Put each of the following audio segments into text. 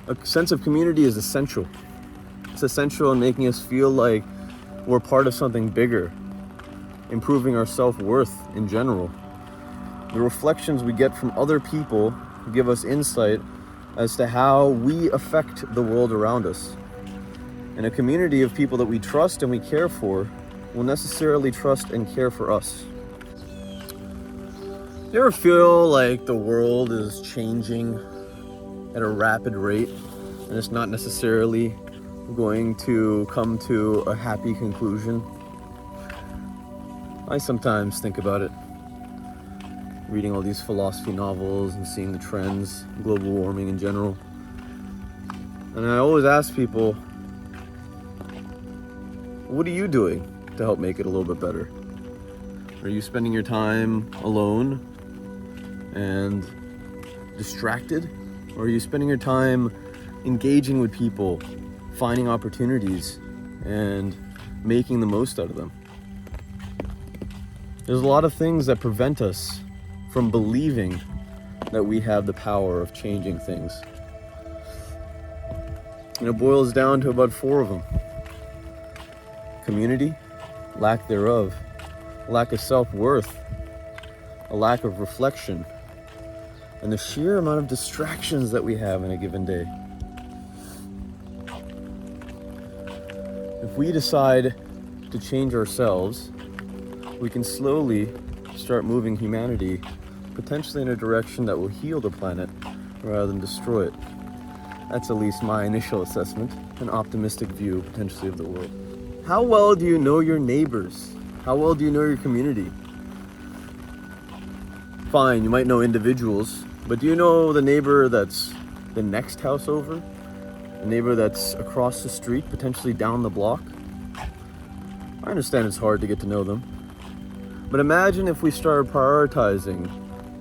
A sense of community is essential. It's essential in making us feel like we're part of something bigger, improving our self-worth in general. The reflections we get from other people give us insight as to how we affect the world around us. And a community of people that we trust and we care for will necessarily trust and care for us. You ever feel like the world is changing at a rapid rate and it's not necessarily going to come to a happy conclusion? I sometimes think about it, reading all these philosophy novels and seeing the trends, global warming in general. And I always ask people, what are you doing to help make it a little bit better? Are you spending your time alone and distracted? Or are you spending your time engaging with people, finding opportunities, and making the most out of them? There's a lot of things that prevent us from believing that we have the power of changing things. And it boils down to about 4 of them. Community, lack thereof, lack of self-worth, a lack of reflection, and the sheer amount of distractions that we have in a given day. If we decide to change ourselves, we can slowly start moving humanity potentially in a direction that will heal the planet rather than destroy it. That's at least my initial assessment, an optimistic view potentially of the world. How well do you know your neighbors? How well do you know your community? Fine, you might know individuals, but do you know the neighbor that's the next house over? The neighbor that's across the street, potentially down the block? I understand it's hard to get to know them, but imagine if we started prioritizing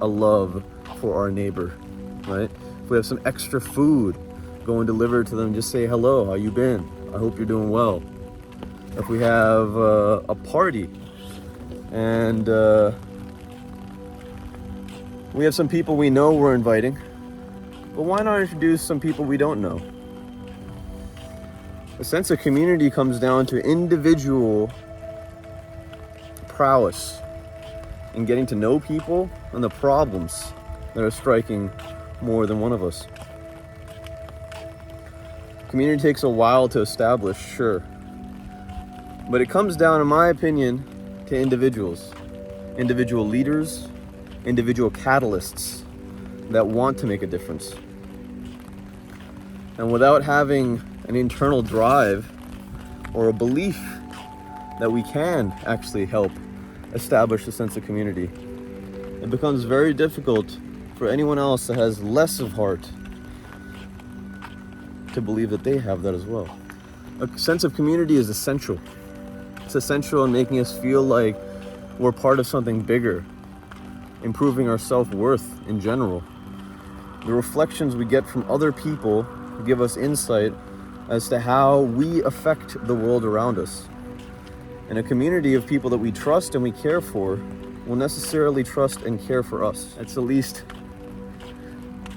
a love for our neighbor, right? If we have some extra food, go and deliver to them, just say hello, how you been? I hope you're doing well. If we have a party and we have some people we know we're inviting, but why not introduce some people we don't know? A sense of community comes down to individual prowess in getting to know people and the problems that are striking more than one of us. Community takes a while to establish, sure, but it comes down, in my opinion, to individuals, individual leaders, individual catalysts that want to make a difference. And without having an internal drive or a belief that we can actually help establish a sense of community, it becomes very difficult for anyone else that has less of heart to believe that they have that as well. A sense of community is essential. It's essential in making us feel like we're part of something bigger, improving our self-worth in general. The reflections we get from other people give us insight as to how we affect the world around us. And a community of people that we trust and we care for will necessarily trust and care for us. That's at least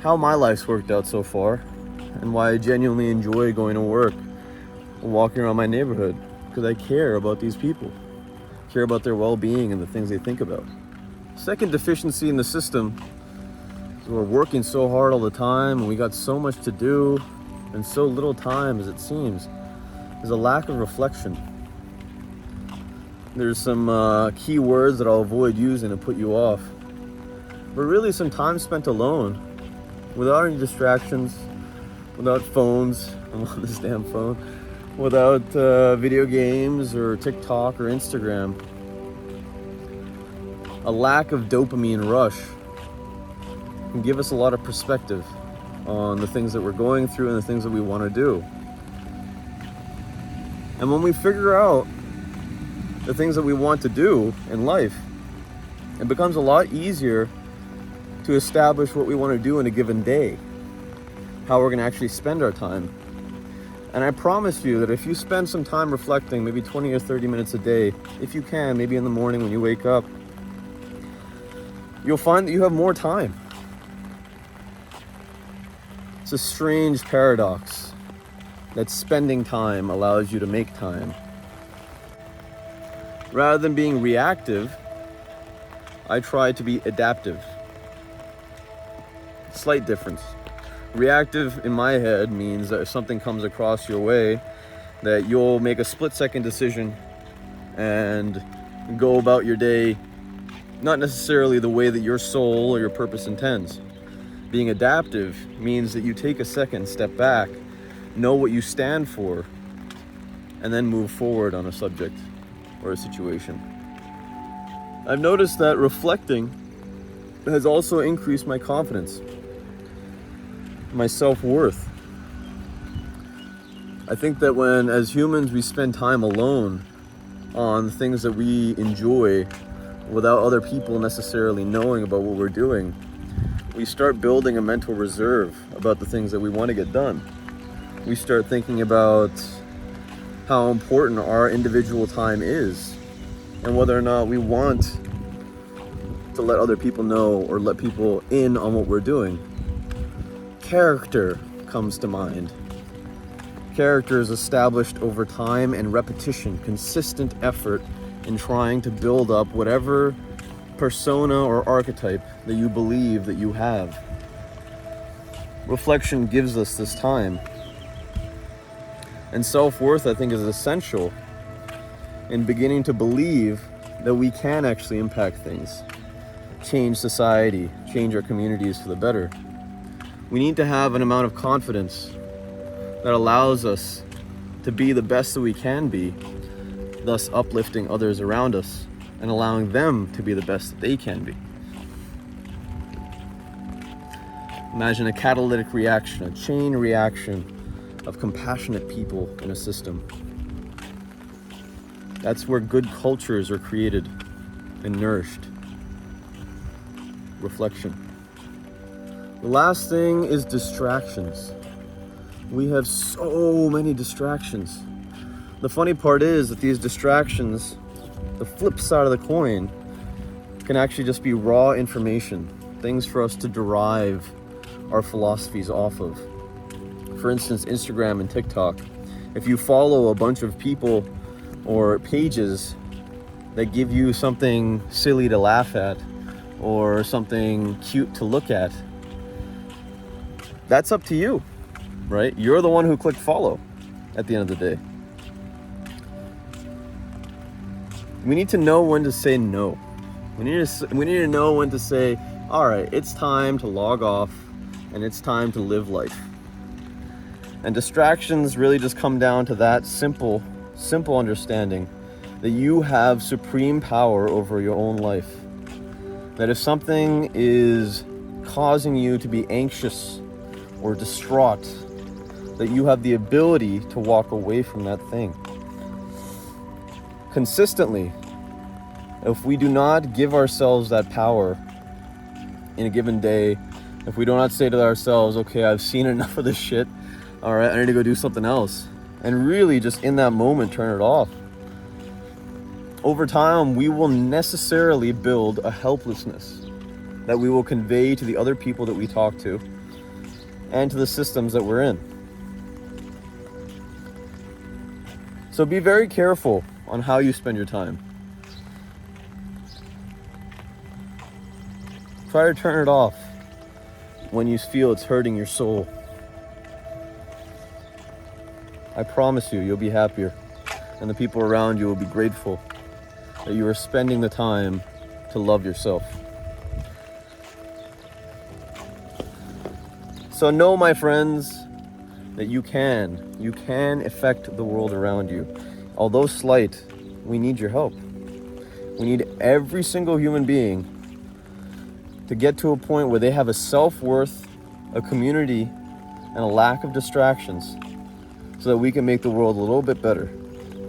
how my life's worked out so far, and why I genuinely enjoy going to work and walking around my neighborhood, because I care about these people, care about their well-being and the things they think about. Second deficiency in the system is we're working so hard all the time and we got so much to do and so little time as it seems, is a lack of reflection. There's some key words that I'll avoid using to put you off, but really some time spent alone without any distractions, without phones, I'm on this damn phone, without video games or TikTok or Instagram. A lack of dopamine rush can give us a lot of perspective on the things that we're going through and the things that we want to do. And when we figure out the things that we want to do in life, it becomes a lot easier to establish what we want to do in a given day, how we're going to actually spend our time. And I promise you that if you spend some time reflecting, maybe 20 or 30 minutes a day, if you can, maybe in the morning when you wake up, you'll find that you have more time. It's a strange paradox that spending time allows you to make time. Rather than being reactive, I try to be adaptive. Slight difference. Reactive in my head means that if something comes across your way, that you'll make a split-second decision and go about your day not necessarily the way that your soul or your purpose intends. Being adaptive means that you take a second, step back, know what you stand for, and then move forward on a subject or a situation. I've noticed that reflecting has also increased my confidence, my self-worth. I think that when, as humans, we spend time alone on things that we enjoy without other people necessarily knowing about what we're doing, we start building a mental reserve about the things that we want to get done. We start thinking about how important our individual time is and whether or not we want to let other people know or let people in on what we're doing. Character comes to mind. Character is established over time and repetition, consistent effort in trying to build up whatever persona or archetype that you believe that you have. Reflection gives us this time. And self-worth, I think, is essential in beginning to believe that we can actually impact things, change society, change our communities for the better. We need to have an amount of confidence that allows us to be the best that we can be, thus uplifting others around us and allowing them to be the best that they can be. Imagine a catalytic reaction, a chain reaction of compassionate people in a system. That's where good cultures are created and nourished. Reflection. The last thing is distractions. We have so many distractions. The funny part is that these distractions, the flip side of the coin, can actually just be raw information, things for us to derive our philosophies off of. For instance, Instagram and TikTok. If you follow a bunch of people or pages that give you something silly to laugh at or something cute to look at, that's up to you, right? You're the one who clicked follow at the end of the day. We need to know when to say no. We need to know when to say, all right, it's time to log off and it's time to live life. And distractions really just come down to that simple understanding that you have supreme power over your own life. That if something is causing you to be anxious or distraught, that you have the ability to walk away from that thing. Consistently, if we do not give ourselves that power in a given day, if we do not say to ourselves, okay, I've seen enough of this shit, all right, I need to go do something else, and really just in that moment turn it off, over time we will necessarily build a helplessness that we will convey to the other people that we talk to and to the systems that we're in. So be very careful on how you spend your time. Try to turn it off when you feel it's hurting your soul. I promise you'll be happier, and the people around you will be grateful that you are spending the time to love yourself. So know, my friends, that you can affect the world around you. Although slight, we need your help. We need every single human being to get to a point where they have a self-worth, a community, and a lack of distractions so that we can make the world a little bit better,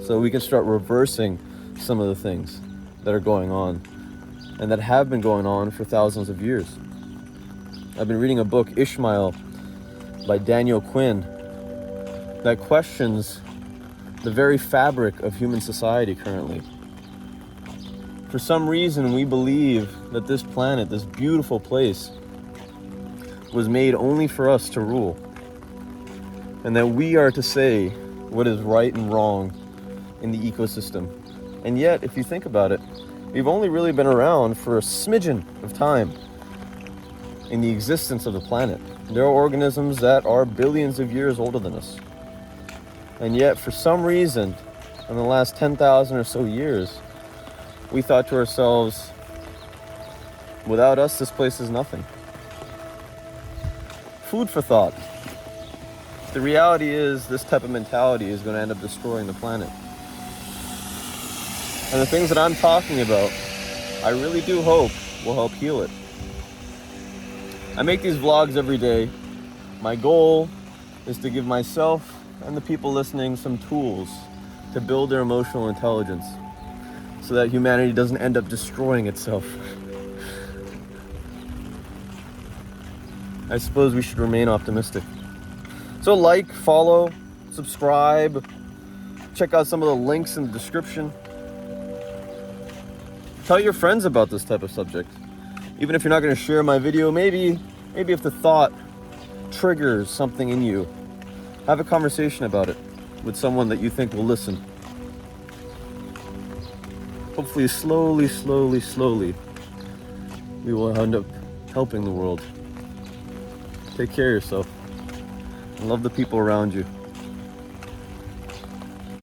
so we can start reversing some of the things that are going on and that have been going on for thousands of years. I've been reading a book, Ishmael, by Daniel Quinn, that questions the very fabric of human society currently. For some reason, we believe that this planet, this beautiful place, was made only for us to rule. and that we are to say what is right and wrong in the ecosystem. And yet, if you think about it, we've only really been around for a smidgen of time in the existence of the planet. There are organisms that are billions of years older than us. And yet, for some reason, in the last 10,000 or so years, we thought to ourselves, without us, this place is nothing. Food for thought. The reality is, this type of mentality is going to end up destroying the planet. And the things that I'm talking about, I really do hope will help heal it. I make these vlogs every day. My goal is to give myself and the people listening some tools to build their emotional intelligence so that humanity doesn't end up destroying itself. I suppose we should remain optimistic. So like, follow, subscribe, check out some of the links in the description. Tell your friends about this type of subject. Even if you're not going to share my video, maybe if the thought triggers something in you, have a conversation about it with someone that you think will listen. Hopefully, slowly, we will end up helping the world. Take care of yourself and love the people around you.